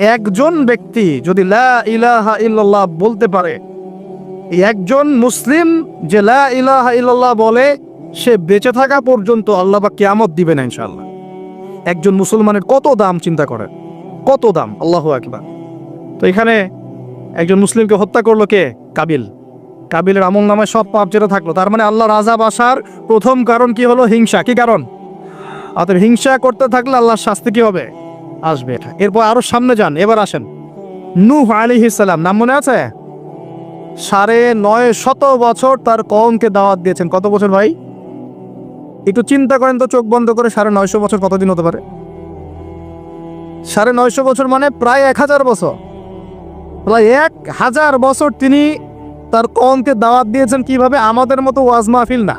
একজন ব্যক্তি যদি লা ইলাহা ইল্লাল্লাহ বলতে পারে, একজন মুসলিম যে লা ইলাহা ইল্লাল্লাহ বলে, সে বেঁচে থাকা পর্যন্ত আল্লাহ পাক কিয়ামত দিবেন ইনশাআল্লাহ। একজন মুসলমানের কত দাম চিন্তা করেন, কত দাম, আল্লাহু আকবার। তো এখানে একজন মুসলিমকে হত্যা করলো কে? কাবিল। কাবিলের আমল নামায় সব পাপ যেটা থাকলো, তার মানে আল্লাহর আযাব আসার প্রথম কারণ কি হলো? হিংসা। কি কারণ? অতএব হিংসা করতে থাকলে আল্লাহর শাস্তি কি হবে? আসবে। এরপর আরো সামনে যান, এবার আসেন নূহ আলাইহিস সালাম, নাম মনে আছে? 950 বছর তার কওমকে দাওয়াত দিয়েছেন। কত বছর ভাই? একটু চিন্তা করেন তো চোখ বন্ধ করে, 950 বছর কতদিন হতে পারে? 950 বছর মানে প্রায় 1000 বছর। প্রায় 1000 বছর তিনি তার কওমকে দাওয়াত দিয়েছেন। কিভাবে? আমাদের মতো ওয়াজ মাহফিল না,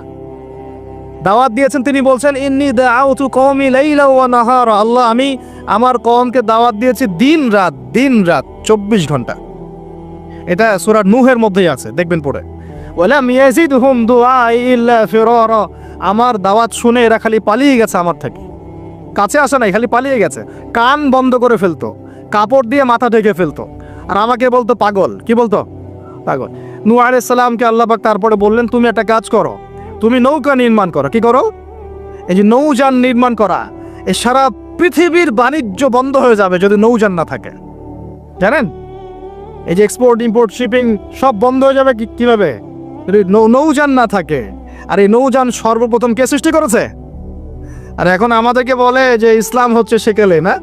দাওয়াত দিয়েছেন। তিনি বলছেন ইন্নী দাআউতু কওমি লাইলা ওয়া নাহারা, আল্লাহ আমি আমার কওমকে দাওয়াত দিয়েছি দিন রাত, দিন রাত 24 ঘন্টা। এটা সূরা নূহের মধ্যেই আছে, দেখবেন পড়ে। ওয়ালাম ইয়াজিদহুম দুআই ইল্লা ফিরারা, আমার দাওয়াত শুনে এরা খালি পালিয়ে গেছে আমার থেকে, কাছে আসে নাই, খালি পালিয়ে গেছে। কান বন্ধ করে ফেলতো, কাপড় দিয়ে মাথা ঢেকে ফেলতো, আর আমাকে বলতো পাগল। কি বলতো? পাগল। নূহ আলাইহিস সালামকে আল্লাহ পাক তারপরে বললেন তুমি একটা কাজ করো, তুমি নৌকা নির্মাণ করো। কি করো? এই যে নৌযান নির্মাণ করা, এই সারা পৃথিবীর বাণিজ্য বন্ধ হয়ে যাবে যদি নৌযান না থাকে। জানেন, এই যে এক্সপোর্ট ইম্পোর্ট শিপিং সব বন্ধ হয়ে যাবে কিভাবে? যদি নৌযান না থাকে। আর এই নৌযান সর্বপ্রথম কে সৃষ্টি করেছে? আর এখন আমাদেরকে বলে যে ইসলাম হচ্ছে সেকেলে, না?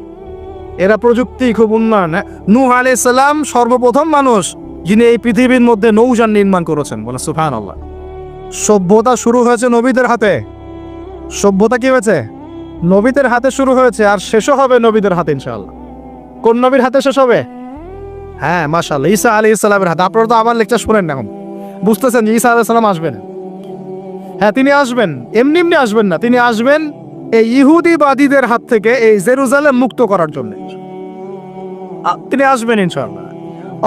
এরা প্রযুক্তি খুব উন্নয়ন। নূহ আলাইহিস সালাম সর্বপ্রথম মানুষ যিনি এই পৃথিবীর মধ্যে নৌযান নির্মাণ করেছেন। বলে সুবহানাল্লাহ। সভ্যতা শুরু হয়েছে নবীদের হাতে। সভ্যতা কি হয়েছে? নবীদের হাতে শুরু হয়েছে, আর শেষও হবে নবীদের হাতে ইনশাআল্লাহ। কোন নবীর হাতে শেষ হবে? হ্যাঁ, মাশাআল্লাহ, ঈসা আলাইহিস সালামের হাতে। আপনারা তো আমার লেকচার শুনেন না, এখন বুঝতেছেন যে ঈসা আলাইহিস সালাম আসবেন। হ্যাঁ, তিনি আসবেন, এমনি এমনি আসবেন না, তিনি আসবেন এই ইহুদিবাদীদের হাত থেকে এই জেরুজালেম মুক্ত করার জন্য। তিনি আসবেন ইনশাআল্লাহ,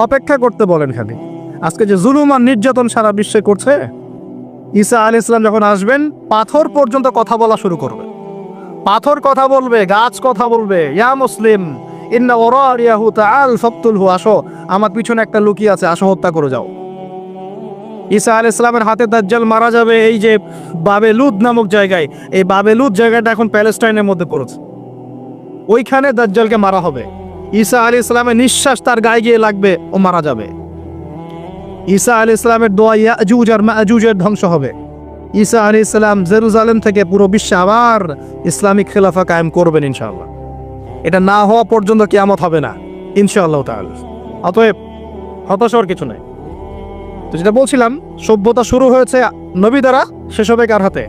অপেক্ষা করতে বলেন খালি। আজকে যে জুলুম আর নির্যাতন সারা বিশ্বে করছে, ঈসা আলাইহিস সালাম যখন আসবেন পাথর পর্যন্ত কথা বলা শুরু করবে। পাথর কথা বলবে, গাছ কথা বলবে। ইয়া মুসলিম ইন্না ওয়ারাইয়াহু তাআল ফাকতুলহু, আসো আমার পিছনে একটা লুকিয়ে আছে, আসো হত্যা করে যাও। ঈসা আলাইহিস সালামের হাতে দাজ্জাল মারা যাবে এই যে বাবেলুদ নামক জায়গায়। এই বাবেলুদ জায়গাটা এখন প্যালেস্টাইনের মধ্যে পড়েছে, ওইখানে দাজ্জালকে মারা হবে। ঈসা আলাইহিস সালামের নিঃশ্বাস তার গায়ে গিয়ে লাগবে, ও মারা যাবে। ঈসা আলাইহিস সালামের দোয়া ইয়াজুজ আর মাজুজের ধ্বংস হবে। ঈসা আলাইহিস সালাম জেরুজালেম থেকে পুরো বিশ্বে আবার ইসলামিক খেলাফা কায়েম করবেন ইনশাআল্লাহ। এটা না হওয়া পর্যন্ত কিয়ামত হবে না ইনশাআল্লাহ তাআলা। অতএব হতাশার কিছু নাই। তো যেটা বলছিলাম, সভ্যতা শুরু হয়েছে নবী দ্বারা, শেষ হবে কার হাতে?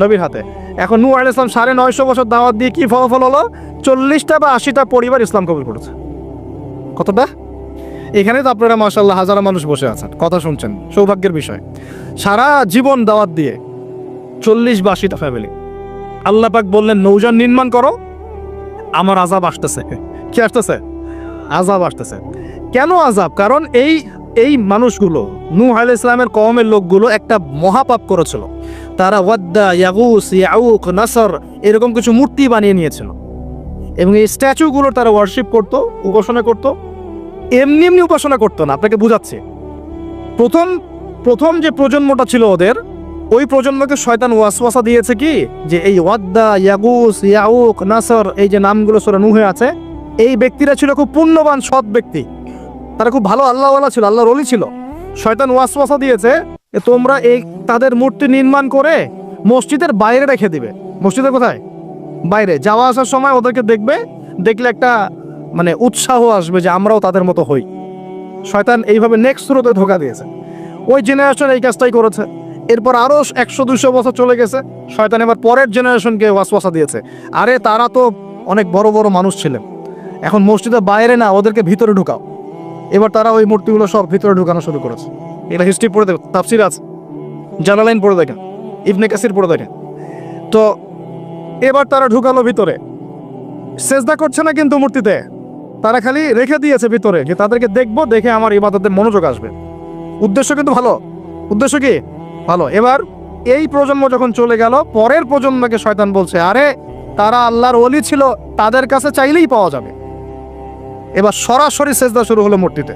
নবীর হাতে। এখন নূহ আলাইহিস সালাম 950 বছর দাওয়াত দিয়ে কি ফলাফল হলো? 40টা বা 80টা পরিবার ইসলাম কবুল করেছে। কতটা? এখানে তো আপনারা মাশাআল্লাহ হাজারো মানুষ বসে আছেন, কথা শুনছেন, সৌভাগ্যের বিষয়। সারা জীবন দাওয়াত দিয়ে 40 বা 80টা ফ্যামিলি। আল্লাহ পাক বললেন নৌযান নির্মাণ করো, আমার আযাব আসতেছে। কি আসতেছে? আযাব আসতেছে। কেন আযাব? কারণ এই মানুষগুলো, নূহ আলাইহিস সালামের কওমের লোকগুলো একটা মহাপাপ করেছিল। তারা ওয়াদ্দা, ইয়াগুস, ইয়াউক, নাসর এরকম কিছু মূর্তি বানিয়ে নিয়েছিল, এবং এই স্ট্যাচুগুলো তারা ওয়ার্শিপ করত, উপাসনা করত। এমনি এমনি উপাসনা করতো না, আপনাকে বুঝাচ্ছে। প্রথম যে প্রজন্মটা ছিল ওদের, ওই প্রজন্মকে শয়তান ওয়াসওয়াসা দিয়েছে কি, যে এই ওয়াদ্দা, ইয়াগুস, ইয়াউক, নাসর এই যে নামগুলো সূরা নূহে আছে, এই ব্যক্তিরা ছিল খুব পুণ্যবান সৎ ব্যক্তি, তারা খুব ভালো আল্লাহওয়ালা ছিল, আল্লাহর ওলি ছিল। শয়তান ওয়াসওয়াসা দিয়েছে তোমরা এই তাদের মূর্তি নির্মাণ করে মসজিদের বাইরে রেখে দিবে। মসজিদের কোথায়? বাইরে। যাওয়া আসার সময় ওদেরকে দেখলে একটা মানে উৎসাহ আসবে যে আমরাও তাদের মতো হই। শয়তান এইভাবে নেক্সট স্রোতে ধোঁকা দিয়েছে। ওই জেনারেশন এই কাজটাই করেছে। এরপর আরও 100-200 বছর চলে গেছে, শয়তান এবার পরের জেনারেশনকে ওয়াসওয়াসা দিয়েছে, আরে তারা তো অনেক বড় বড় মানুষ ছিলেন, এখন মসজিদের বাইরে না, ওদেরকে ভিতরে ঢুকাও। এবার তারা ওই মূর্তিগুলো সব ভিতরে ঢুকানো শুরু করেছে। এটা হিস্ট্রি পড়ে দেখো, তাফসির আছে, জালালাইন পড়ে দেখেন, ইবনে কাসির পড়ে দেখেন। তো এবার তারা ঢুকালো ভিতরে, সেজদা করছে না কিন্তু মূর্তিতে, তারা খালি রেখে দিয়েছে ভিতরে, যে তাদেরকে দেখবো, দেখে আমার ইবাদতে মনোযোগ আসবে। উদ্দেশ্য কিন্তু ভালো, উদ্দেশ্য কি ভালো। এবার এই প্রজন্ম যখন চলে গেল, পরের প্রজন্মকে শয়তান বলছে আরে তারা আল্লাহর ওলি ছিল, তাদের কাছে চাইলেই পাওয়া যাবে। এবার সরাসরি সেজদা শুরু হলো মূর্তিতে।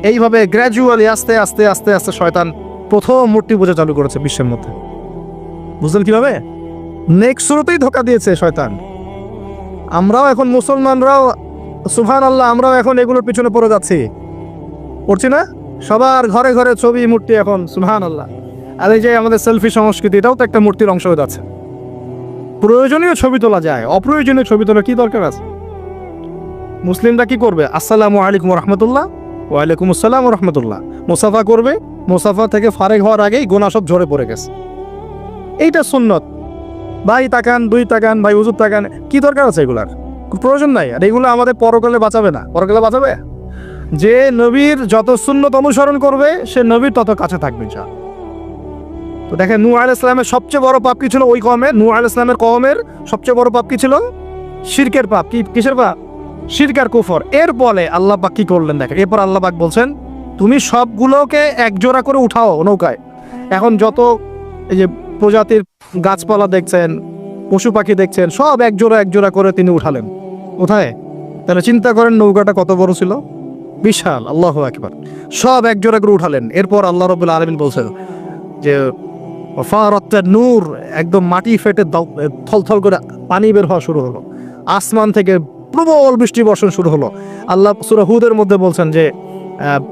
এইভাবে গ্র্যাজুয়ালি আস্তে আস্তে আস্তে আস্তে শয়তান প্রথম মূর্তি পূজা চালু করেছে বিশ্বের মধ্যে। বুঝলেন কিভাবে? নেক্সট শুরুতেই ধোকা দিয়েছে শয়তান। আমরাও এখন মুসলমানরাও সুবহানাল্লাহ, আমরাও এখন এগুলোর পিছনে পড়ে যাচ্ছি, পড়ছি না? সবার ঘরে ঘরে ছবি মূর্তি এখন, সুবহানাল্লাহ। আর এই যে আমাদের সেলফি সংস্কৃতি, এটাও তো একটা মূর্তির অংশ হয়ে যাচ্ছে। প্রয়োজনীয় ছবি তোলা যায়, অপ্রয়োজনীয় ছবি তোলা কি দরকার আছে? মুসলিমরা কি করবে? আসসালামু আলাইকুম রহমতুল্লাহ, ওয়ালাইকুম আসসালাম রহমতুল্লাহ, মুসাফা করবে। মুসাফা থেকে ফারেক হওয়ার আগেই গোনা সব ঝরে পড়ে গেছে। এইটা সুন্নত। ভাই তাকান, দুই তাকান, ভাই হুজুর তাকান, কি দরকার আছে এগুলার? প্রয়োজন নাই। আর এগুলো আমাদের পরকালে বাঁচাবে না। পরকালে বাঁচাবে যে নবীর যত সুন্নত অনুসরণ করবে, সে নবীর তত কাছে থাকবে। যা তো দেখেন, নূহ আলাইহিস সালামের সবচেয়ে বড় পাপ কি ছিল? ওই কওমের, নূহ আলাইহিস সালামের কওমের সবচেয়ে বড় পাপ কি ছিল? শিরকের পাপ। কিসের পাপ? শিরক আর কুফর। এর ফলে আল্লাহ পাক কি করলেন দেখেন। এরপর আল্লাহ পাক বলছেন, তুমি সবগুলোকে একজোড়া করে উঠাও নৌকায়। এখন যত এই যে প্রজাতির গাছপালা দেখছেন, পশু পাখি দেখছেন, সব একজোড়া একজোড়া করে তিনি উঠালেন। কোথায়? তাহলে চিন্তা করেন নৌকাটা কত বড় ছিল, বিশাল। আল্লাহু আকবার। সব একজোড়া করে উঠালেন। এরপর আল্লাহ রাব্বুল আলামিন বলছেন যে ফারাত্তান নূর, একদম মাটি ফেটে থলথল করে পানি বের হওয়া শুরু হলো। আসমান থেকে প্রবল বৃষ্টি বর্ষণ শুরু হলো। আল্লাহ সূরা হুদের মধ্যে বলছেন যে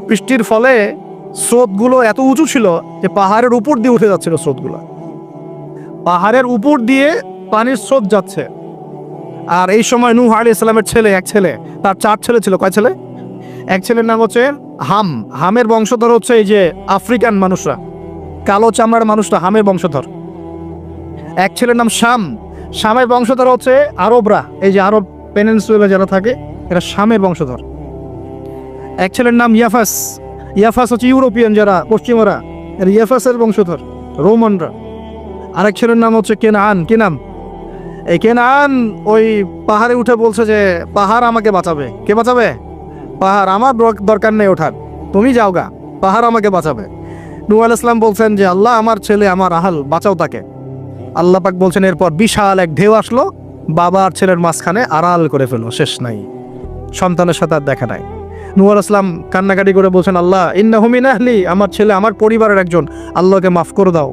বৃষ্টির ফলে স্রোতগুলো এত উঁচু ছিল যে পাহাড়ের উপর দিয়ে উঠে যাচ্ছিল স্রোতগুলো। পাহাড়ের উপর দিয়ে পানির স্রোত যাচ্ছে। আর এই সময় নূহ আলাইহিস সালামের এক ছেলে, তার 4 ছেলে ছিল। কয় ছেলে? এক ছেলের নাম হচ্ছে হাম। হামের বংশধর হচ্ছে এই যে আফ্রিকান মানুষরা, কালো চামড়ার মানুষরা হামের বংশধর। এক ছেলের নাম শাম। শামের বংশধর হচ্ছে আরবরা, এই যে আরব পেনিনসুলা যারা থাকে, এরা শামের বংশধর। এক ছেলের নাম ইয়াফাস। ইয়াফাস হচ্ছে ইউরোপিয়ান যারা, পশ্চিমরা, এরা ইয়াফাসের বংশধর, রোমানরা। আরেক ছেলের নাম হচ্ছে কেনান। কি নাম? এই কেনান ওই পাহাড়ে উঠে বলছে যে পাহাড় আমাকে বাঁচাবে। কে বাঁচাবে? পাহাড়। আমার দরকার নেই ওঠার, তুমি যাও গা, পাহাড় আমাকে বাঁচাবে। নূহ আলাইহিস সালাম বলছেন যে আল্লাহ, আমার ছেলে, আমার আহাল, বাঁচাও তাকে। আল্লাহ পাক বলছেন এরপর বিশাল এক ঢেউ আসলো, বাবা আর ছেলের মাঝখানে আড়াল করে ফেলো, শেষ নাই। সন্তানের সাথে আর দেখা নাই। নূহ আলাইহিস সালাম কান্নাকাটি করে বলছেন, আল্লাহ ইন্নাহু মিন আহলি, আমার ছেলে আমার পরিবারের একজন, আল্লাহকে মাফ করে দাও।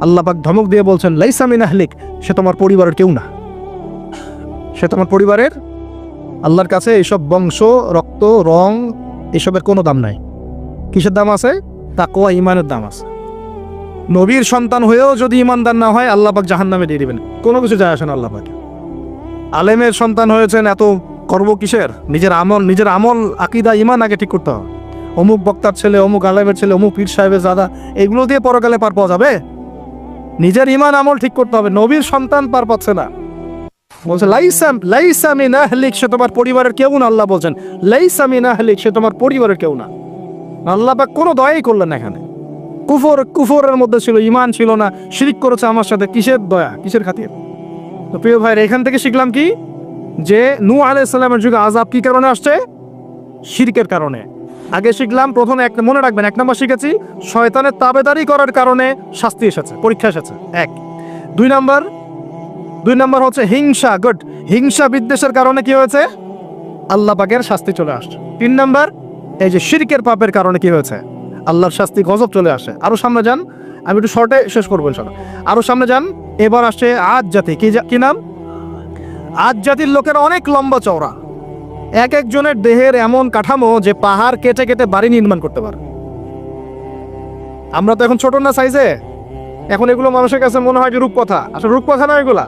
আল্লাহ পাক ধমক দিয়ে বলছেন, লাইসা মিন আহলিক, সে তোমার পরিবারের কেউ না, সে তোমার পরিবারের। আল্লাহর কাছে এইসব বংশ, রক্ত, রং, এসবের কোনো দাম নাই। কিসের দাম আছে? তাকওয়া, ঈমানের দাম আছে। নবীর সন্তান হয়েও যদি ঈমানদার না হয়, আল্লাহ পাক জাহান্নামে দিয়ে দিবেন। কোনো কিছু যায় আসে না আল্লাহ পাক। আলেমের সন্তান হয়েছেন, এত করব কিসের? নিজের আমল, আকীদা, ঈমান আগে ঠিক করতে হবে। অমুক বক্তার ছেলে, অমুক আলেমের ছেলে, অমুক পীর সাহেবের দাদা, এগুলো দিয়ে পরকালে পার পাওয়া যাবে? নিজের ঈমান আমল ঠিক করতে হবে। নবীর সন্তান পার পাচ্ছে না। বলছে লাইসা মিন আহলিক, সে তোমার পরিবারের কেউ না। আল্লাহ বলছেন লাইসা মিন আহলিক, সে তোমার পরিবারের কেউ না। আল্লাহ পাক কোনো দয়াই করলেন না এখানে। কুফরের মধ্যে ছিল, ঈমান ছিল না, শিরক করেছে আমার সাথে, কিসের দয়া, কিসের খাতির? তো প্রিয় ভাই, এখান থেকে শিখলাম কি? যে নূহ আলাইহিস সালামের যুগে আযাব কি কারণে আসছে? শিরকের কারণে। আগে শিখলাম, প্রথমে মনে রাখবেন, 1 নম্বর শিখেছি শয়তানের তাবেদারি করার কারণে শাস্তি এসেছে, পরীক্ষা এসেছে। 1। 2 নম্বর হচ্ছে হিংসা, হিংসা বিদ্বেষের কারণে কি হয়েছে? আল্লাহ পাকের শাস্তি চলে আসছে। 3 নম্বর, এই যে শিরকের পাপের কারণে কি হয়েছে? আল্লাহর শাস্তি, গজব চলে আসে। আরো সামনে যান, আমি একটু শর্টে শেষ করবো ইনশাআল্লাহ। আরো সামনে যান, এবার আসছে আদ জাতি। কি নাম? আদ জাতির লোকের অনেক লম্বা চওড়া, এক একজনের দেহের এমন কাঠামো যে পাহাড় কেটে কেটে বাড়ি নির্মাণ করতে পারে। আমরা তো এখন ছোট না সাইজে, এখন এগুলো মানুষের কাছে মনে হয় যে রূপকথা। আসলে রূপকথা না এগুলা,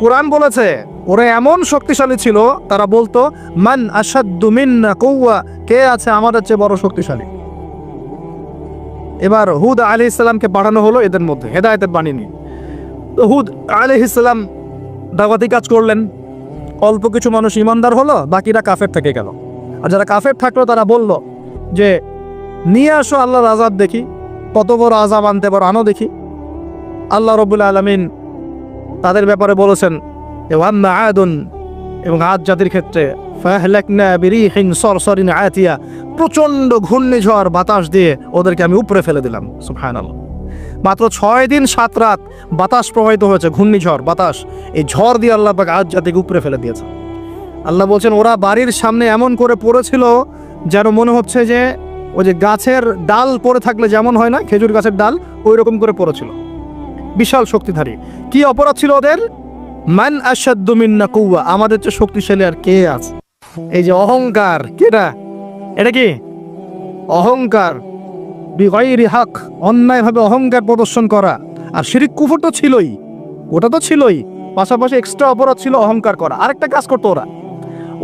কোরআন বলেছে ওরা এমন শক্তিশালী ছিল, তারা বলতো মান আশাদ্দু মিন্না কুওয়া, কে আছে আমাদের চেয়ে বড় শক্তিশালী। এবার হুদ আলাইহিস সালামকে পাঠানো হলো এদের মধ্যে হেদায়েতের বাণী নিয়ে। তো হুদ আলাইহিস সালাম দাওয়াতি কাজ করলেন, অল্প কিছু মানুষ ঈমানদার হলো, বাকিরা কাফের থেকে গেল। আর যারা কাফের থাকলো তারা বলল যে নিয়ে আসো আল্লাহর আযাব, দেখি কত বড় আযাব আনতে পারো, আনো দেখি। আল্লাহ রাব্বুল আলামিন তাদের ব্যাপারে বলেছেন যে ওয়াম্মা আদুন, এবং আদ জাতির ক্ষেত্রে ফাহলাকনা বিরিহিন সরসরিন আতিয়া, প্রচণ্ড ঘূর্ণিঝড় বাতাস দিয়ে ওদেরকে আমি উপরে ফেলে দিলাম। সুবহানাল্লাহ। মাত্র 6 দিন 7 রাত বাতাস প্রবাহিত হয়েছে, ঘূর্ণিঝড় বাতাস, এই ঝড় দিয়ে আল্লাহ পাক আদ জাতিকে উপরে ফেলে দিয়েছে। আল্লাহ বলছেন ওরা বাড়ির সামনে এমন করে পড়েছিল যেন মনে হচ্ছে যে ওই যে গাছের ডাল পড়ে থাকলে যেমন হয় না, খেজুর গাছের ডাল, ওই রকম করে পড়েছিল। বিশাল শক্তিধারী। কি অপরাধ ছিল ওদের? মান আশাদ্দু মিন্না কুওয়া, আমাদের চেয়ে শক্তিশালী আর কে আছে? এই যে অহংকার, কেটা এটা কি অহংকার, বিগাইরি হক, অন্যায়ভাবে অহংকার প্রদর্শন করা। আর শিরক কুফর তো ছিলই, ওটা তো ছিলই, পাশাপাশি এক্সট্রা অপরাধ ছিল অহংকার করা। আরেকটা কাজ করতো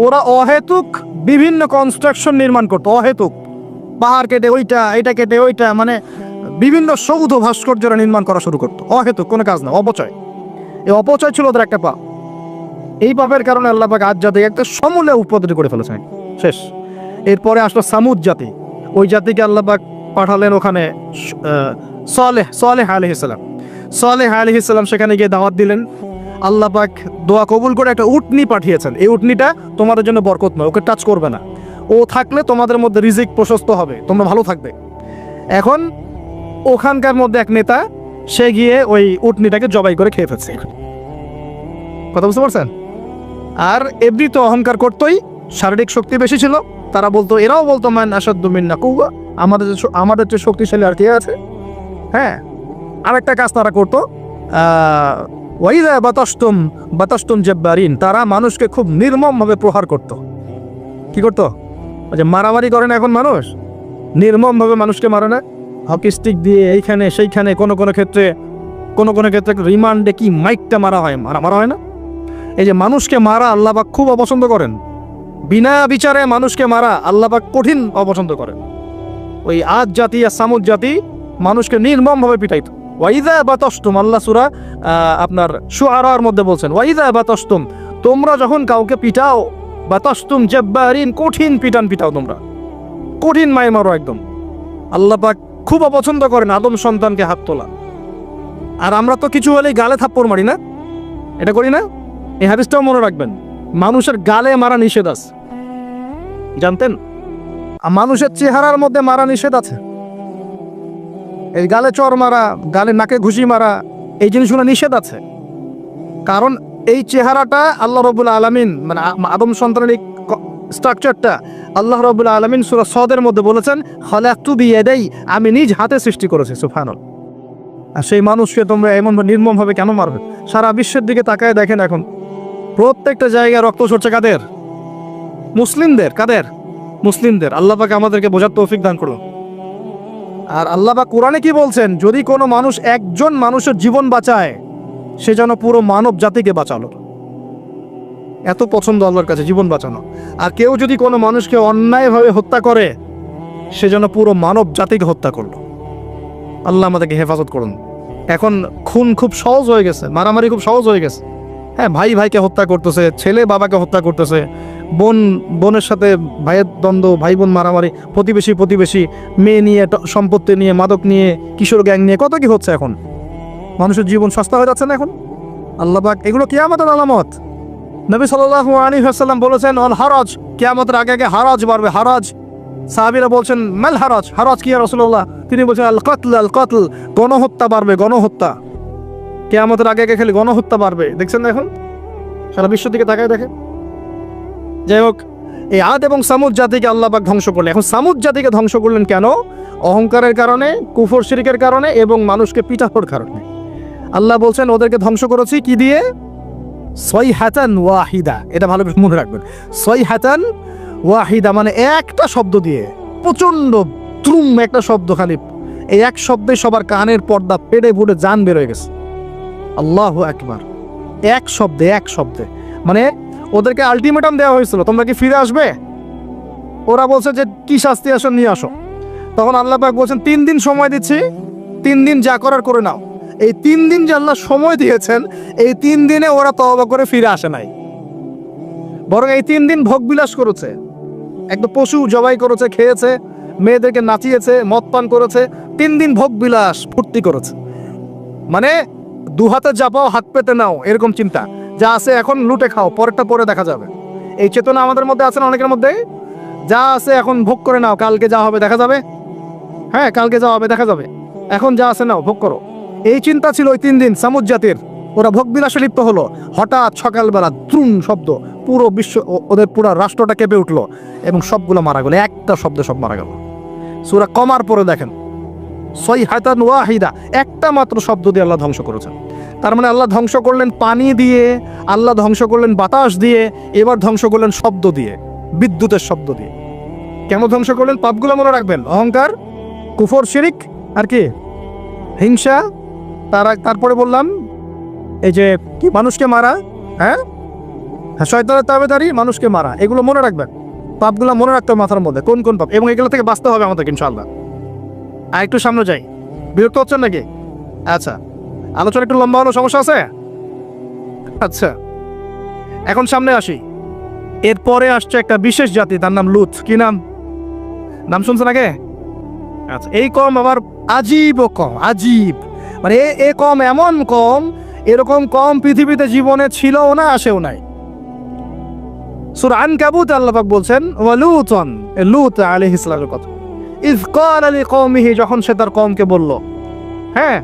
ওরা অহেতুক বিভিন্ন কনস্ট্রাকশন নির্মাণ করতো, অহেতুক পাহাড় কেটে ওইটা, এটা কেটে ওইটা, মানে বিভিন্ন সৌধ ভাস্কর্যরা নির্মাণ করা শুরু করতো, অহেতুক কোনো কাজ না, অপচয়। এই অপচয় ছিল ওদের একটা পাপ। এই পাপের কারণে আল্লাহ পাক আজ জাতিকে একটা সমূলে উপদ্রব করে ফেলেছেন, শেষ। এরপরে আসলো সামুদ জাতি, ওই জাতিকে আল্লাহ পাক পাঠালেন ওখানে সালেহ আলাইহিস সালাম। সালেহ আলাইহিস সালাম সেখানে গিয়ে দাওয়াত দিলেন। আল্লাহ পাক দোয়া কবুল করে একটা উটনি পাঠিয়েছেন। এই উটনিটা তোমাদের জন্য বরকতময়, ওকে টাচ করবে না, ও থাকলে তোমাদের মধ্যে রিজিক প্রশস্ত হবে, তোমরা ভালো থাকবে। এখন ওখানকার মধ্যে এক নেতা, সে গিয়ে ওই উটনিটাকে জবাই করে খেয়ে ফেলছে। কথা বুঝতে পারছেন? আর এমনি তো অহংকার করতোই, শারীরিক শক্তি বেশি ছিল। তারা বলতো, এরাও বলতো মান আশাদ্দু মিন্না কুওয়া, আমাদের চেয়ে শক্তিশালী আর কে আছে? হ্যাঁ, আরেকটা কাজ তারা করতো, ওয়াইদা বাতাসতুম জাব্বারিন, তারা মানুষকে খুব নির্মমভাবে প্রহার করত। কি করতো? যে মারামারি করে না এখন মানুষ, নির্মমভাবে মানুষকে মারে না, হকি স্টিক দিয়ে এইখানে সেইখানে, কোনো কোনো ক্ষেত্রে রিমান্ডে কি মাইকটা মারা হয় না? এই যে মানুষকে মারা আল্লাহ পাক খুব অপছন্দ করেন। বিনা বিচারে মানুষকে মারা আল্লাহ পাক কঠিন অপছন্দ করেন। ওই আদ জাতি আর সামুদ জাতি মানুষকে নির্মমভাবে পিটাইত। ওয়াইদা বাতাসতুম, আল্লাহ সূরা আপনার শুআরার মধ্যে বলছেন, ওয়াইদা বাতাসতুম, তোমরা যখন কাউকে পিটাও, বাতাসতুম জাব্বারিন, কঠিন পিটাও, তোমরা কঠিন মায় মারো একদম। আল্লাহ পাক খুব অপছন্দ করেন আদম সন্তানকে হাত তোলা। আর আমরা তো কিছু হলেই গালে থাপ্পড় মারি না, এটা করি না? এই হাদিসটাও মনে রাখবেন, মানুষের গালে মারা নিষেধ আছে, জানতেন? মানুষের চেহারার মধ্যে মারা নিষেধ আছে। এই গালে চর মারা, গালে নাকে ঘুষি মারা, এই জিনিসগুলো নিষেধ আছে। কারণ এই চেহারাটা আল্লাহ রাব্বুল আলামিন, মানে আদম সন্তানের এই স্ট্রাকচারটা আল্লাহ রাব্বুল আলামিন সূরা সদের মধ্যে বলেছেন, খালাকতু বিয়াদাই, আমি নিজ হাতে সৃষ্টি করেছি, সুবহানাল্লাহ। আর সেই মানুষকে তোমরা এমন নির্মমভাবে কেন মারবে? সারা বিশ্বের দিকে তাকায় দেখেন, এখন প্রত্যেকটা জায়গায় রক্ত ঝরছে কাদের? মুসলিমদের। কাদের? মুসলিমদের। আল্লাহ পাক আমাদেরকে বোঝার তৌফিক দান করুন। আর আল্লাহ পাক কোরআনে কি বলছেন? যদি কোনো মানুষ একজন মানুষের জীবন বাঁচায়, সে যেন পুরো মানব জাতিকে বাঁচালো। এত পছন্দ আল্লাহর কাছে জীবন বাঁচানো। আর কেউ যদি কোনো মানুষকে অন্যায়ভাবে হত্যা করে, সে যেন পুরো মানব জাতিকে হত্যা করলো। আল্লাহ আমাদেরকে হেফাজত করুন। এখন খুন খুব সহজ হয়ে গেছে, মারামারি খুব সহজ হয়ে গেছে। হ্যাঁ, ভাই ভাইকে হত্যা করতেছে, ছেলে বাবাকে হত্যা করতেছে, বোনের সাথে ভাইয়ের দ্বন্দ্ব, ভাই বোন মারামারি, প্রতিবেশী মেয়ে নিয়ে, সম্পত্তি নিয়ে, মাদক নিয়ে, কিশোর গ্যাং নিয়ে, কত কি হচ্ছে এখন। মানুষের জীবন সস্তা হয়ে যাচ্ছে না এখন। আল্লাহ পাক এগুলো কিয়ামতের আলামত। নবী সাল্লাল্লাহু আলাইহি ওয়াসাল্লাম বলেছেন, অল হারাজ, কিয়ামতের আগে আগে হারাজ বাড়বে, হারাজ। সাহাবীরা বলছেন, মাল হারাজ, হারাজ কি ইয়া রাসূলুল্লাহ? তিনি বলছেন, আল কতল, গণহত্যা বাড়বে, গণহত্যা। কিয়ামতের আগে আগে খালি গণহত্যা বাড়বে, দেখছেন না এখন? সারা বিশ্বের দিকে তাকায় দেখেন। যাই হোক, এই আদ এবং সামুদ জাতিকে আল্লাহ পাক ধ্বংস করলেন। এখন সামুদ জাতিকে ধ্বংস করলেন কেন? অহংকারের কারণে, কুফর শিরকের কারণে এবং মানুষকে পিটানোর কারণে। আল্লাহ বলছেন ওদেরকে ধ্বংস করেছি কি দিয়ে? সাইহাতান ওয়াহিদা। এটা ভালো করে মনে রাখবেন, সাইহাতান ওয়াহিদা মানে একটা শব্দ দিয়ে, প্রচন্ড দ্রুম একটা শব্দ, খালি এই এক শব্দে সবার কানের পর্দা পেড়ে ফুটে জান বের হয়ে গেছে। আল্লাহু আকবার। এক শব্দে মানে ওদেরকে আলটিমেটাম দেওয়া হয়েছিল, তোমরা কি ফিরে আসবে? ওরা বলছে যে কি শাস্তি আসো নিয়ে আসো। তখন আল্লাহ পাক বলছেন 3 দিন সময় দিচ্ছি, 3 দিন যা করার করে নাও। এই 3 দিন যে আল্লাহ সময় দিয়েছেন, এই 3 দিনে ওরা তওবা করে ফিরে আসে নাই, বরং এই 3 দিন ভোগ বিলাস করেছে, একটা পশু জবাই করেছে, খেয়েছে, মেয়েদেরকে নাচিয়েছে, মদ পান করেছে, 3 দিন ভোগ বিলাস ফুর্তি করেছে। মানে 2 হাতে চাপাও হাত পেতে নাও, এরকম চিন্তা। যা আছে এখন লুটে খাও, পরেরটা পরে দেখা যাবে। এই চেতনা আমাদের মধ্যে আছে না অনেকের মধ্যে? যা আছে এখন ভোগ করে নাও, কালকে যা হবে দেখা যাবে। হ্যাঁ, কালকে যা হবে দেখা যাবে, এখন যা আছে নাও, ভোগ করো। এই চিন্তা ছিল ওই 3 দিন সামুদ জাতির। ওরা ভোগ বিলাসে লিপ্ত হলো। হঠাৎ সকালবেলা দ্রুম শব্দ, পুরো বিশ্ব ওদের পুরো রাষ্ট্রটা কেঁপে উঠলো এবং সবগুলো মারা গেল, একটা শব্দে সব মারা গেল। সূরা কমার পরে দেখেন সাইহাতান ওয়াহিদা, একটা মাত্র শব্দ দিয়ে আল্লাহ ধ্বংস করেছেন। তার মানে আল্লাহ ধ্বংস করলেন পানি দিয়ে, আল্লাহ ধ্বংস করলেন বাতাস দিয়ে, এবার ধ্বংস করলেন শব্দ দিয়ে, বিদ্যুতের শব্দ দিয়ে। কেন ধ্বংস করলেন? পাপগুলো মনে রাখবেন, অহংকার, কুফর, শিরিক, আর কি হিংসা, তারপরে বললাম এই যে কি মানুষকে মারা, হ্যাঁ শয়তানের তাবেদারি, মানুষকে মারা, এগুলো মনে রাখবেন। পাপগুলো মনে রাখতে হবে মাথার মধ্যে, কোন কোন পাপ, এবং এগুলো থেকে বাঁচতে হবে আমাদের ইনশাআল্লাহ। আর একটু সামনে যাই, বিরক্ত হচ্ছেন নাকি? আচ্ছা, আলোচনা একটু লম্বা হলো, সমস্যা আছে? আচ্ছা, এখন সামনে আসি। এরপরে আসছে একটা বিশেষ জাতি, তার নাম লুত। কি নাম? নাম শুনছেন আগে? আচ্ছা, এই কম আবার আজীব কম, আজীব মানে এ কম এমন কম, এরকম কম পৃথিবীতে জীবনে ছিলও না, আসেও নাই। সূরা আনকাবুত আল্লাহ পাক বলছেন ওয়ালুতন, লূত আলাইহিস সালামের কথা, ইয ক্বালা লিকওমিহি, যখন সে তার কওমকে বলল, হ্যাঁ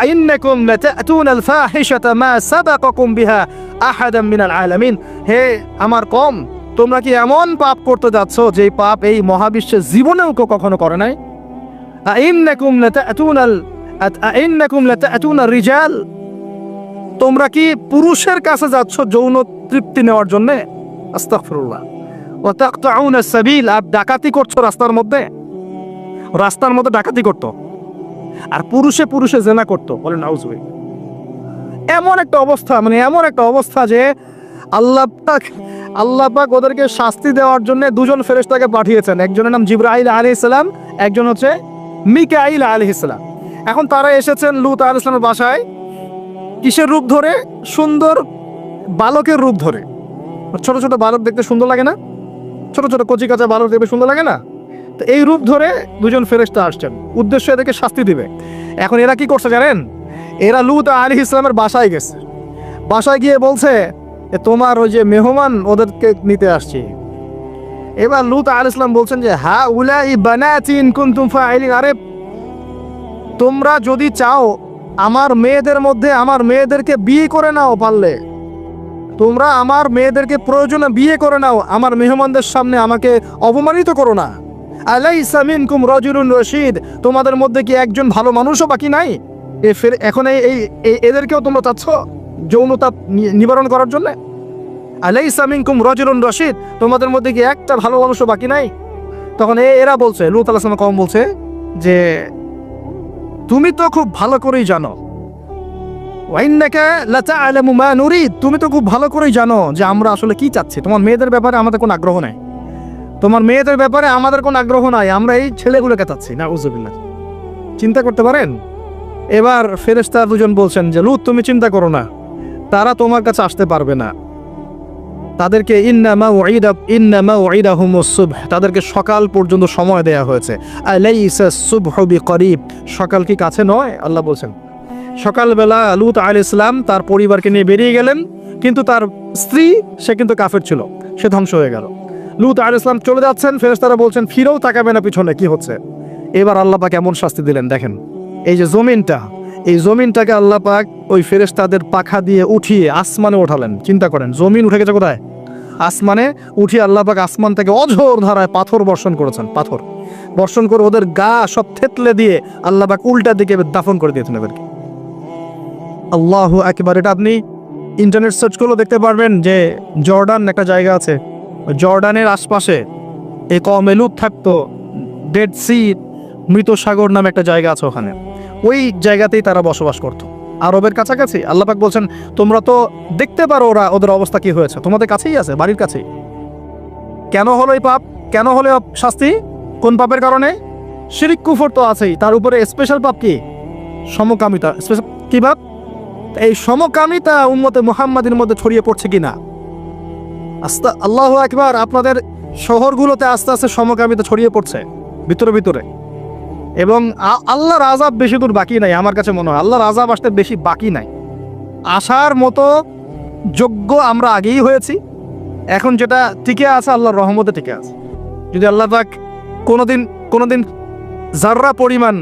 আইন্নাকুম লাতাতুনাল ফাহিশাতা মা সাবাকাকুম বিহা আহাদাম মিনাল আলামিন, হে আমার কওম, তোমরা কি এমন পাপ করতে যাচ্ছ যে পাপ এই মহাবিশ্বের জীবনেও কেউ কখনো করে নাই? আইন্নাকুম লাতাতুনার রিজাল, তোমরা কি পুরুষের কাছে যাচ্ছ যৌন তৃপ্তি নেওয়ার জন্য? আস্তাগফিরুল্লাহ। ওয়া তাকতাউনাস সাবিল, আর ডাকাতি করছো রাস্তার মধ্যে, রাস্তার মধ্যে ডাকাতি করতো, আর পুরুষে পুরুষে জেনা করতো। বলেন নাউজুবিল্লাহ। এমন একটা অবস্থা, মানে এমন একটা অবস্থা যে আল্লাহ পাক ওদেরকে শাস্তি দেওয়ার জন্য দুজন ফেরেশতাকে পাঠিয়েছেন। একজনের নাম জিবরাইল আলাইহিস সালাম, একজন হচ্ছে মিকাইল আলাইহিস সালাম। এখন তারা এসেছেন লূত আলাইহিস সালামের বাসায় কিসের রূপ ধরে? সুন্দর বালকের রূপ ধরে। ছোট ছোট বালক দেখতে সুন্দর লাগে না? ছোট ছোট কচি কাঁচা বালক দেখতে সুন্দর লাগে না? তো এই রূপ ধরে দুজন ফেরেশতা আসছেন, উদ্দেশ্য এদেরকে শাস্তি দিবে। এখন এরা কি করছে জানেন? এরা লূত আলাইহিস সালামের বাসায় গেছে, বাসায় গিয়ে বলছে তোমার ওই যে মেহমান ওদেরকে নিতে আসছি। এবার লূত আলাইহিস সালাম বলছেন যে হা উলাই বানাতি ইন কুনতুম ফাইলিন, আরে তোমরা যদি চাও আমার মেয়েদের মধ্যে আমার মেয়েদেরকে বিয়ে করে নাও, পারলে তোমরা আমার মেয়েদেরকে প্রয়োজনে বিয়ে করে নাও, আমার মেহমানদের সামনে আমাকে অপমানিত করো না। আলাইসা মিনকুম রাজুলুন রশিদ, তোমাদের মধ্যে কি একজন ভালো মানুষও বাকি নাই? এখন এদেরকেও তোমরা চাচ্ছ যৌনতা নিবারণ করার জন্য? আলাইসা মিনকুম রাজুলুন রশিদ, তোমাদের মধ্যে কি একটা ভালো মানুষও বাকি নাই? তখন এরা বলছে, লূত আলাইহিস সালাম কওম বলছে যে তুমি তো খুব ভালো করেই জানো, ওয়াইন্নাকা লাতা'লামু মা নুরিদ, তুমি তো খুব ভালো করেই জানো যে আমরা আসলে কি চাচ্ছি। তোমার মেয়েদের ব্যাপারে আমাদের কোনো আগ্রহ নাই, তোমার মেয়েদের ব্যাপারে আমাদের কোনো আগ্রহ নাই, আমরা এই ছেলেগুলোকে চাচ্ছি। নাউযুবিল্লাহ, চিন্তা করতে পারেন? এবার ফেরেশতা দুজন বলছেন যে লূত তুমি চিন্তা করো না, তারা তোমার কাছে আসতে পারবে না। তাদেরকে ইন্না মাউইদাহুমুস সুবহ, তাদেরকে সকাল পর্যন্ত সময় দেয়া হয়েছে। আলাইসাস সুবহু বিকরিব, সকাল কি কাছে নয়? আল্লাহ বলছেন। সকালবেলা লূত আলাইহিস সালাম তার পরিবারকে নিয়ে বেরিয়ে গেলেন, কিন্তু তার স্ত্রী সে কিন্তু কাফের ছিল, সে ধ্বংস হয়ে গেল। লূত আলাইহিস সালাম চলে যাচ্ছেন, ফেরেশতারা বলছেন ফিরেও তাকাবে না পিছনে, কি হচ্ছে। এবার আল্লাহ পাক এমন শাস্তি দিলেন, দেখেন এই যে জমিনটা, এই জমিনটাকে আল্লাহ পাক ওই ফেরেশতাদের পাখা দিয়ে উঠিয়ে আসমানে ওঠালেন। চিন্তা করেন, জমিন উঠে গেছে কোথায়? আসমানে। উঠিয়ে আল্লাহ পাক আসমান থেকে অঝোর ধারায় পাথর বর্ষণ করেছেন, পাথর বর্ষণ করে ওদের গা সব থেতলে দিয়ে আল্লাহ পাক উল্টা দিকে দাফন করে দিয়েছেন এদেরকে। আল্লাহু আকবার। এটা আপনি ইন্টারনেট সার্চ করলেও দেখতে পারবেন যে জর্ডান একটা জায়গা আছে, জর্ডানের আশপাশে এই কওমে লূত থাকতো। ডেড সি, মৃত সাগর নামে একটা জায়গা আছে, ওখানে ওই জায়গাতেই তারা বসবাস করতো, আরবের কাছাকাছি। আল্লাহ পাক বলছেন তোমরা তো দেখতে পারো ওদের অবস্থা কি হয়েছে, তোমাদের কাছেই আছে, বাড়ির কাছেই। কেন হলো এই পাপ? কেন হলো শাস্তি? কোন পাপের কারণে? শিরিক কুফর তো আছেই, তার উপরে স্পেশাল পাপ কি? সমকামিতা। স্পেশাল কি পাপ? এই সমকামিতা উম্মতে মুহাম্মাদের মধ্যে ছড়িয়ে পড়ছে কিনা? আল্লাহু আকবার। আপনাদের শহরগুলোতে আস্তে আস্তে সমকামিতা ছড়িয়ে পড়ছে ভিতরে ভিতরে, এবং আল্লাহর আযাব বেশি দূর বাকি নাই। আমার কাছে মনে হয় আল্লাহর আযাব আসতে বেশি বাকি নাই, আসার মতো যোগ্য আমরা আগেই হয়েছি। এখন যেটা টিকে আছে আল্লাহর রহমতে টিকে আছে। যদি আল্লাহ পাক কোনোদিন যাররা পরিমাণ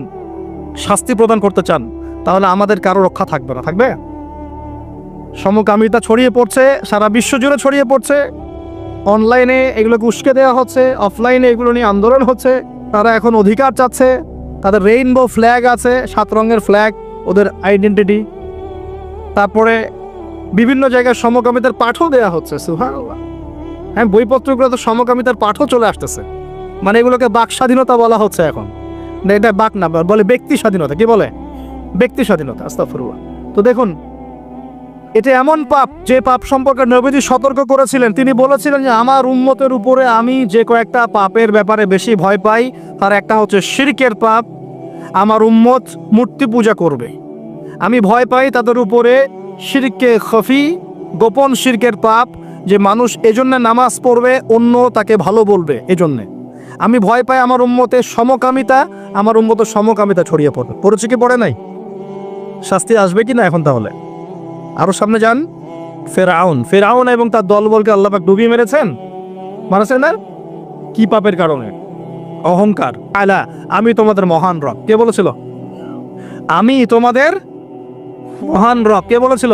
শাস্তি প্রদান করতে চান, তাহলে আমাদের কারো রক্ষা থাকবে না। থাকবে? সমকামিতা ছড়িয়ে পড়ছে, সারা বিশ্ব জুড়ে ছড়িয়ে পড়ছে। অনলাইনে এগুলোকে উস্কে দেওয়া হচ্ছে, অফলাইনে এগুলো নিয়ে আন্দোলন হচ্ছে। তারা এখন অধিকার চাচ্ছে। তাদের রেইনবো ফ্ল্যাগ আছে, 7 রঙের ফ্ল্যাগ, ওদের আইডেন্টিটি। তারপরে বিভিন্ন জায়গায় সমকামিতার পাঠও দেওয়া হচ্ছে। সুবহানাল্লাহ। হ্যাঁ, বইপত্রগুলো তো সমকামিতার পাঠও চলে আসতেছে। মানে এগুলোকে বাক স্বাধীনতা বলা হচ্ছে এখন। না, এটা বাক না, বলে ব্যক্তি স্বাধীনতা। কি বলে? ব্যক্তি স্বাধীনতা। আস্তাগফিরুল্লাহ। তো দেখুন, এটা এমন পাপ যে পাপ সম্পর্কে নবীজি সতর্ক করেছিলেন। তিনি বলেছিলেন যে আমার উম্মতের উপরে আমি যে কয়েকটা পাপের ব্যাপারে বেশি ভয় পাই, তার একটা হচ্ছে শিরকের পাপ। আমার উম্মত মূর্তি পূজা করবে। আমি ভয় পাই তাদের উপরে শিরকে খফি, গোপন শিরকের পাপ, যে মানুষ এজন্য নামাজ পড়বে, অন্য তাকে ভালো বলবে। এজন্যে আমি ভয় পাই আমার উম্মতের সমকামিতা, আমার উম্মতের সমকামিতা ছড়িয়ে পড়বে। পড়েছে কি পড়ে নাই? শাস্তি আসবে কি না এখন? তাহলে আরো সামনে যান। ফেরাউন এবং তার দলবলকে আল্লাহ পাক ডুবিয়ে মেরেছেন। মারেছেন না? কি পাপের কারণে? অহংকার। আলা, আমি তোমাদের মহান রব। কে বলেছিল? আমি তোমাদের মহান রব। কে বলেছিল?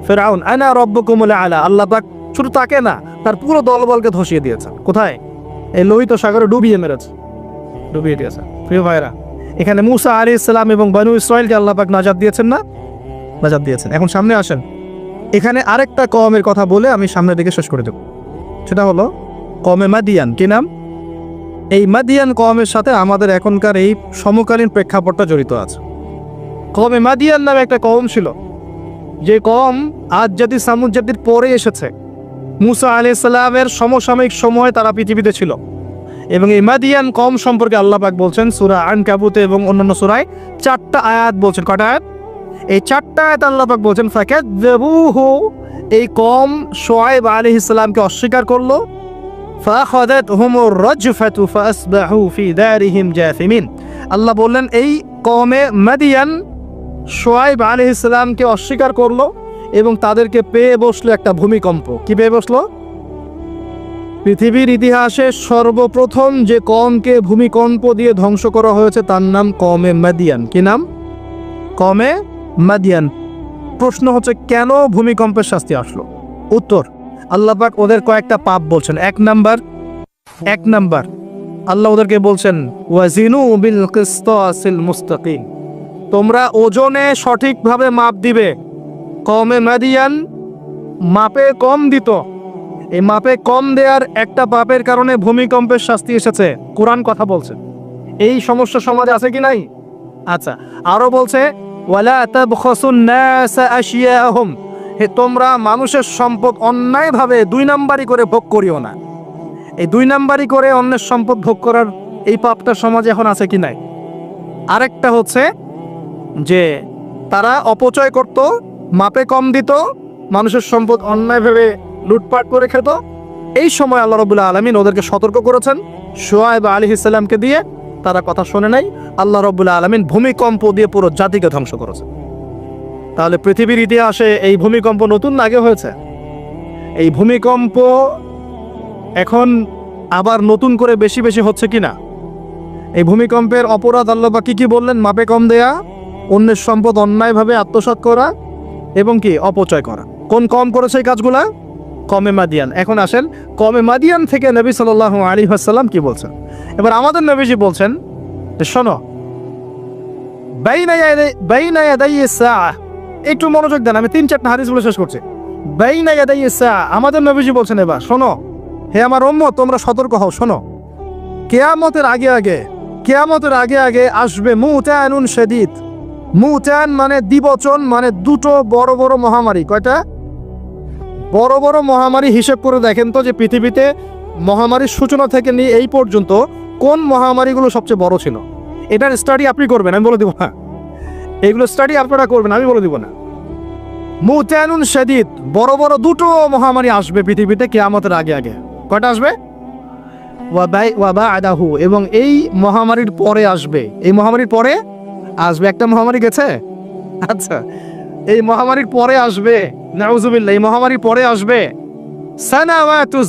ফেরাউন। আনা রব্বুকুমুল আলা। আল্লাহ পাক শুধু তাকে না, তার পুরো দলবলকে ধসিয়ে দিয়েছে। কোথায়? এই লোহিত সাগরে ডুবিয়ে মেরেছে, ডুবিয়ে দিয়েছে। প্রিয় ভাইরা, এখানে মুসা আলাইহিস সালাম এবং বনু ইসরাইলকে আল্লাহ পাক নাজাত দিয়েছেন না? নাজাত দিয়েছেন। এখন সামনে আসেন, এখানে আরেকটা কওমের কথা বলে আমি সামনের দিকে শেষ করে দেব। সেটা হলো কওমে মাদিয়ান। কি নাম? এই মাদিয়ান কওমের সাথে আমাদের এখনকার এই সমকালীন প্রেক্ষাপটটা জড়িত আছে। কওমে মাদিয়ান নামে একটা কওম ছিল, যে কওম আদ জাতি সামুদ জাতির পরে এসেছে। মুসা আলাইহিস সালামের সমসাময়িক সময়ে তারা পৃথিবীতে ছিল। এবং এই মাদিয়ান কওম সম্পর্কে আল্লাহ পাক বলছেন সূরা আনকাবুতে এবং অন্যান্য সূরায় 4টা আয়াত বলছেন। কয়টা আয়াত? এই 4টা আয়াত আল্লাহ পাক বলছেন ফাকাযযাবুহু, এই কওম শুআয়ব আলাইহিস সালামকে অস্বীকার করলো। ফাখাযাতহুমুর রাজফাতু ফাসবাহু ফি দারিহিম জাসিমিন। আল্লাহ বললেন এই কওমে মাদিয়ান শুআয়ব আলাইহিস সালামকে অস্বীকার করলো এবং তাদেরকে পেয়ে বসলো একটা ভূমিকম্প। কি পেয়ে বসলো? পৃথিবীর ইতিহাসে সর্বপ্রথম যে কওমকে ভূমিকম্প দিয়ে ধ্বংস করা হয়েছে তার নাম কওমে মাদিয়ান। কি নাম? কওমে মাদিয়ান। প্রশ্ন হচ্ছে কেন ভূমিকম্পের শাস্তি আসলো? উত্তর, আল্লাহ পাক ওদের কয়েকটা পাপ বলছেন। এক নাম্বার আল্লাহ ওদেরকে বলছেন ওয়াজিনু বিল কিসতাসিল মুস্তাকিম, তোমরা ওজনে সঠিকভাবে মাপ দিবে। কওমে মাদিয়ান মাপে কম দিত। এই মাপে কম দেওয়ার একটা পাপের কারণে ভূমিকম্পের শাস্তি এসেছে। কোরআন কথা বলছে। এই সমস্যা সমাজে আছে কি নাই? আচ্ছা, আরো বলছে ওয়ালা তাবখাসুন নাস আশিয়াহুম, হে তোমরা মানুষের সম্পদ অন্যায়ভাবে 2 নাম্বারি করে ভোগ করিও না। এই 2 নাম্বারি করে অন্যের সম্পদ ভোগ করার এই পাপটা সমাজে এখন আছে কি নাই? আরেকটা হচ্ছে যে তারা অপচয় করত, মাপে কম দিত, মানুষের সম্পদ অন্যায়ভাবে লুটপাট করে খেত। এই সময় আল্লাহ রাব্বুল আলামিন ওদেরকে সতর্ক করেছেন শুআয়ব আলাইহিস সালামকে দিয়ে। তারা কথা শোনে নাই। আল্লাহ রাব্বুল আলামিন ভূমিকম্প দিয়ে পুরো জাতিকে ধ্বংস করেছেন। তাহলে পৃথিবীর ইতিহাসে এই ভূমিকম্প নতুন না, আগে হয়েছে? এই ভূমিকম্প এখন আবার নতুন করে বেশি বেশি হচ্ছে কিনা? এই ভূমিকম্পের অপরাধ আল্লাহ পাক কি বললেন? মাপে কম দেয়া, অন্যের সম্পদ অন্যায়ভাবে আত্মসাৎ করা এবং কি অপচয় করা। কোন কম করেছে এই কাজগুলা? কওমে মাদিয়ান। এখন আসেন কওমে মাদিয়ান থেকে নবী সাল্লাল্লাহু আলাইহি ওয়াসাল্লাম কি বলছেন। এবার আমাদের নবীজি বলছেন যে শোনো, বাইনা ইয়াদাইস সাআহ, একটু মনোযোগ দেন, আমি 3-4টা হাদিস বলে শেষ করছি। বাইনা ইয়াদাইস সাআহ, আমাদের নবীজি বলছেন এবার শোনো, হে আমার উম্মত তোমরা সতর্ক হও। শোনো, কিয়ামতের আগে আগে আসবে মুতানুন শাদীদ। মুতান মানে দ্বিবচন, মানে দুটো বড় বড় মহামারী। কয়টা? বড় বড় মহামারী। হিসেব করে দেখেন তো যে পৃথিবীতে মহামারীর সূচনা থেকে নিয়ে এই পর্যন্ত কোন মহামারীগুলো সবচেয়ে বড় ছিল। এটার স্টাডি আপনি করবেন, আমি বলে দিব না। এগুলো স্টাডি আপনারা করবেন, আমি বলে দিব না। মুতানুন শাদীদ, বড় বড় দুটো মহামারী আসবে পৃথিবীতে কিয়ামতের আগে আগে। কয়টা আসবে? ওয়া বা'দাহু, এবং এই মহামারীর পরে আসবে। এই মহামারীর পরে আসবে একটা মহামারী গেছে। আচ্ছা, এই মহামারীর পরে আসবে, নাউজুবিল্লাহ, এই মহামারীর পরে আসবে সানাওয়াতুজ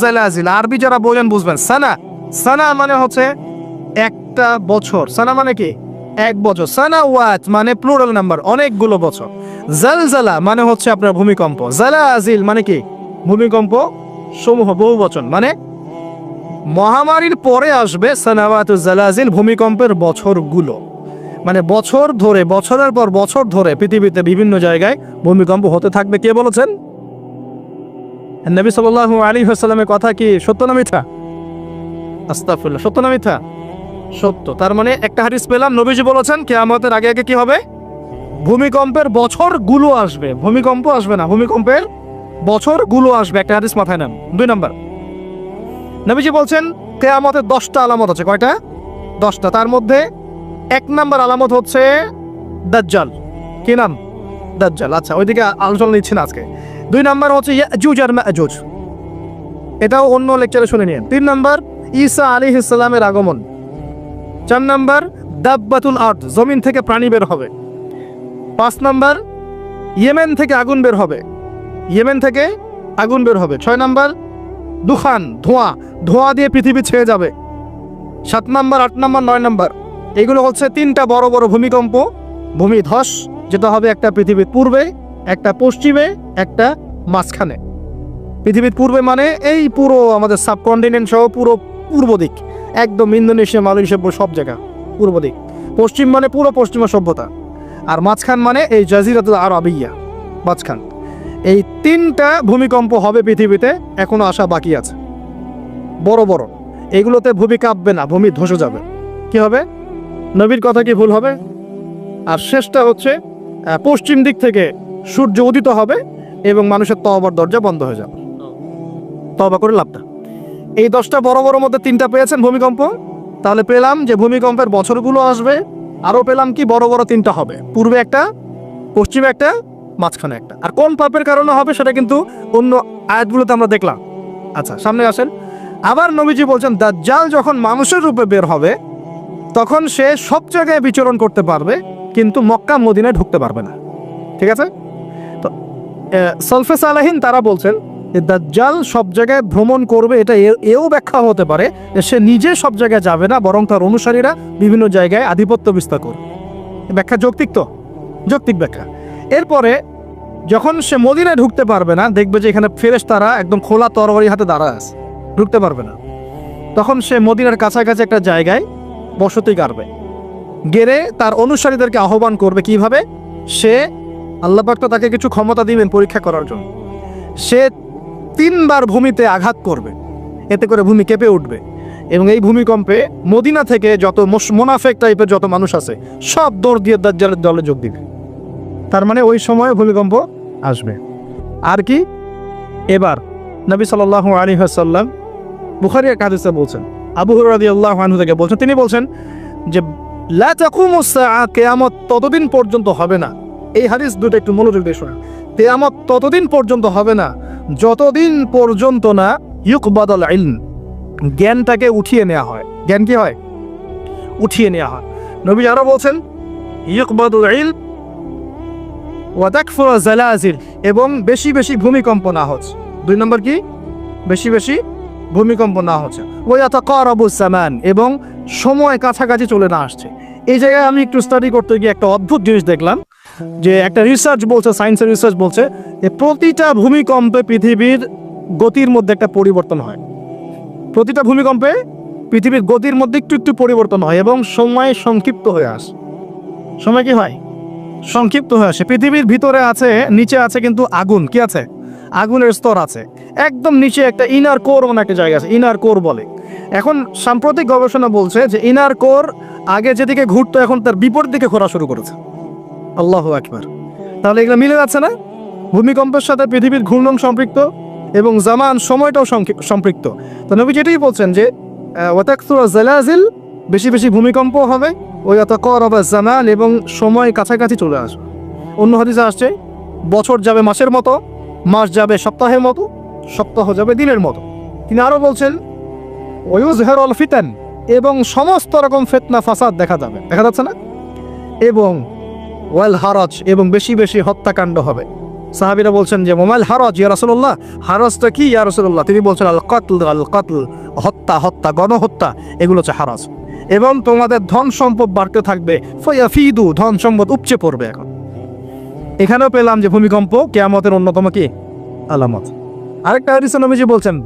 জালাজিল। আরবি যারা বলেন বুঝবেন। সানা মানে হচ্ছে একটা বছর। সানা মানে কি? এক বছর। সানাওয়াত মানে প্লুরাল নাম্বার, অনেকগুলো বছর। জালজালা মানে হচ্ছে আপনার ভূমিকম্প, জালাজিল মানে কি ভূমিকম্প সমূহ, বহুবচন, মানে মহামারীর পরে আসবে সানাওয়াতু জালাজিল, ভূমিকম্পের বছরগুলো, মানে বছর ধরে, বছরের পর বছর ধরে পৃথিবীতে বিভিন্ন জায়গায় ভূমিকম্প হতে থাকবে। কে বলেছেন? নবী সাল্লাল্লাহু আলাইহি ওয়াসাল্লামের কথা কি সত্য না মিথ্যা? আস্তাগফিরুল্লাহ, সত্য না মিথ্যা? সত্য। তার মানে একটা হাদিস পেলাম, নবীজি বলেছেন কিয়ামতের আগে আগে কি হবে? ভূমিকম্পের বছরগুলো আসবে, ভূমিকম্প আসবে না, ভূমিকম্পের বছরগুলো আসবে। একটা হাদিস মাথায় নেন। 2 নাম্বার, নবীজি বলছেন কিয়ামতের 10টা আলামত আছে। কয়টা? 10টা। তার মধ্যে 1 নাম্বার আলামত হচ্ছে দাজ্জাল। কি নাম? দাজ্জাল। আচ্ছা, ওইদিকে আলোচনা নিচ্ছি না আজকে। 2 নাম্বার হচ্ছে ইয়াজুজ আর মাজুজ, এটাও অন্য লেকচারে শুনে নিন। 3 নাম্বার ঈসা আলাইহিস সালামের আগমন। 4 নাম্বার দাব্বাতুল আরদ, জমিন থেকে প্রাণী বের হবে। 5 নাম্বার ইয়েমেন থেকে আগুন বের হবে, ইয়েমেন থেকে আগুন বের হবে। 6 নাম্বার দুখান, ধোঁয়া, ধোঁয়া দিয়ে পৃথিবী ছেয়ে যাবে। 7 নাম্বার, 8 নাম্বার, 9 নাম্বার, এগুলো হচ্ছে 3টা বড় বড় ভূমিকম্প, ভূমিধস, যেটা হবে একটা পৃথিবীর পূর্বে, একটা পশ্চিমে, একটা মাঝখানে। পৃথিবীর পূর্বে মানে এই পুরো আমাদের সাবকন্টিনেন্ট সহ পুরো পূর্ব দিক, একদম ইন্দোনেশিয়া, মালয়েশিয়া, সব জায়গা পূর্ব দিক। পশ্চিম মানে পুরো পশ্চিমা সভ্যতা। আর মাঝখান মানে এই জাজিরাতুল আরবিয়া, মাঝখান। এই 3টা ভূমিকম্প হবে পৃথিবীতে, এখনো আসা বাকি আছে, বড় বড়। এগুলোতে ভূমি কাঁপবে না, ভূমি ধসে যাবে। কি হবে? নবীর কথা কি ভুল হবে? আর শেষটা হচ্ছে পশ্চিম দিক থেকে সূর্য উদিত হবে এবং মানুষের তওবার দরজা বন্ধ হয়ে যাবে। তওবা করে লাভ না। এই 10টা বড় বড় মধ্যে 3টা পেয়েছেন ভূমিকম্প, তাহলে পেলাম যে ভূমিকম্পের বছরগুলো আসবে। আরও পেলাম কি বড় বড় 3টা হবে, পূর্বে একটা, পশ্চিমে একটা, মাঝখানে একটা। আর কোন পাপের কারণে হবে সেটা কিন্তু অন্য আয়াতগুলোতে আমরা দেখলাম। আচ্ছা, সামনে আসেন। আবার নবীজি বলছেন দাজ্জাল যখন মানুষের রূপে বের হবে তখন সে সব জায়গায় বিচরণ করতে পারবে, কিন্তু মক্কা মদিনায় ঢুকতে পারবে না। ঠিক আছে? তো সলফে সালাহিন তারা বলছেন যে দাজ্জাল সব জায়গায় ভ্রমণ করবে, এটা এও ব্যাখ্যা হতে পারে যে সে নিজে সব জায়গায় যাবে না, বরং তার অনুসারীরা বিভিন্ন জায়গায় আধিপত্য বিস্তার করবে। ব্যাখ্যা যৌক্তিক, তো যৌক্তিক ব্যাখ্যা। এরপরে যখন সে মদিনায় ঢুকতে পারবে না, দেখবে যে এখানে ফেরেশতারা একদম খোলা তরবারি হাতে দাঁড়ায় আছে, ঢুকতে পারবে না, তখন সে মদিনার কাছাকাছি একটা জায়গায় বসতি গাড়বে, গেড়ে তার অনুসারীদেরকে আহ্বান করবে। কিভাবে? সে, আল্লাহ পাক তো তাকে কিছু ক্ষমতা দিবেন পরীক্ষা করার জন্য। সে 3 বার ভূমিতে আঘাত করবে, এতে করে ভূমি কেঁপে উঠবে, এবং এই ভূমিকম্পে মদিনা থেকে যত মোনাফেক টাইপের যত মানুষ আছে সব দৌড় দিয়ে দাজ্জালের দলে যোগ দিবে। তার মানে ওই সময় ভূমিকম্প আসবে। আর কি? এবার নবী সাল্লাল্লাহু আলাইহি ওয়াসাল্লাম বুখারী এক হাদিসে বলছেন, আবু হুরায়রা রাদিয়াল্লাহু আনহু থেকে বলছেন, তিনি বলছেন যে লা তাকুমুস সাআ, কিয়ামত ততদিন পর্যন্ত হবে না। এই হাদিস দুটো একটু মনোযোগ দিয়ে শুনুন। কিয়ামত ততদিন পর্যন্ত হবে না যতদিন পর্যন্ত না ইউকবাদুল ইলম, জ্ঞানটাকে উঠিয়ে নেওয়া হয়। জ্ঞান কি হয়? উঠিয়ে নেওয়া হয়। নবী আরো বলছেন ইউকবাদুল ইলম ওয়া তাকফুরু জালাজিল, এবং বেশি বেশি ভূমিকম্প না হচ্ছে। 2 নম্বর কি? বেশি বেশি ভূমিকম্প না হচ্ছে। ওয়া ইয়াতাকারাবুস জামান, এবং সময় কাছাকাছি চলে না আসছে। এই জায়গায় আমি একটু স্টাডি করতে গিয়ে একটা অদ্ভুত জিনিস দেখলাম, যে একটা রিসার্চ বলছে, সায়েন্সের রিসার্চ বলছে যে প্রতিটা ভূমিকম্পে পৃথিবীর গতির মধ্যে একটা পরিবর্তন হয়। প্রতিটা ভূমিকম্পে পৃথিবীর গতির মধ্যে একটু একটু পরিবর্তন হয় এবং সময় সংক্ষিপ্ত হয়ে আসে। সময় কি হয়? সংক্ষিপ্ত হয়ে আসে। পৃথিবীর ভিতরে আছে, নিচে আছে কিন্তু আগুন। কি আছে? আগুনের স্তর আছে। একদম নিচে একটা ইনার কোর মানে একটা জায়গা আছে, ইনার কোর বলে। এখন সাম্প্রতিক গবেষণা বলছে যে ইনার কোর আগে যেদিকে ঘুরতো এখন তার বিপরীত দিকে ঘোরা শুরু করেছে। আল্লাহু আকবার। তাহলে এগুলো মিলে যাচ্ছে না? ভূমিকম্পের সাথে পৃথিবীর ঘূর্ণন সম্পৃক্ত এবং জামান, সময়টাও সম্পৃক্ত। তো নবী যেটাই বলছেন যে ওয়া তাকসুরু জালাজিল, বেশি বেশি ভূমিকম্প হবে, ওয়া ইয়াতাকারাবা জামান, এবং সময় কাছাকাছি চলে আসবে। অন্য হাদিসে আসছে বছর যাবে মাসের মতো, মাস যাবে সপ্তাহের মতো, সপ্তাহ যাবে দিনের মতো। তিনি আরও বলছেন ওয়ুজহিরুল ফিতান, এবং সমস্ত রকম ফিতনা ফাসাদ দেখা যাবে, দেখা যাচ্ছে না? এবং ওয়াল হারাজ, এবং বেশি বেশি হত্যাকাণ্ড হবে। সাহাবীরা বলছেন যে ওমাল হারাজ ইয়া রাসূলুল্লাহ, হারাজটা কি ইয়া রাসূলুল্লাহ? তিনি বলছেন আল কাতল, হত্যা, হত্যা, গণহত্যা, এগুলো হচ্ছে হারাজ। এবং তোমাদের ধন সম্পদ বাড়তে থাকবে, ফায়াফিদু, ধন সম্পদ উপচে পড়বে। এখন এখানেও পেলাম যে ভূমিকম্প কিয়ামতের অন্যতম কি আলামত। আরেকটা হাদিসে নবীজি বলছেন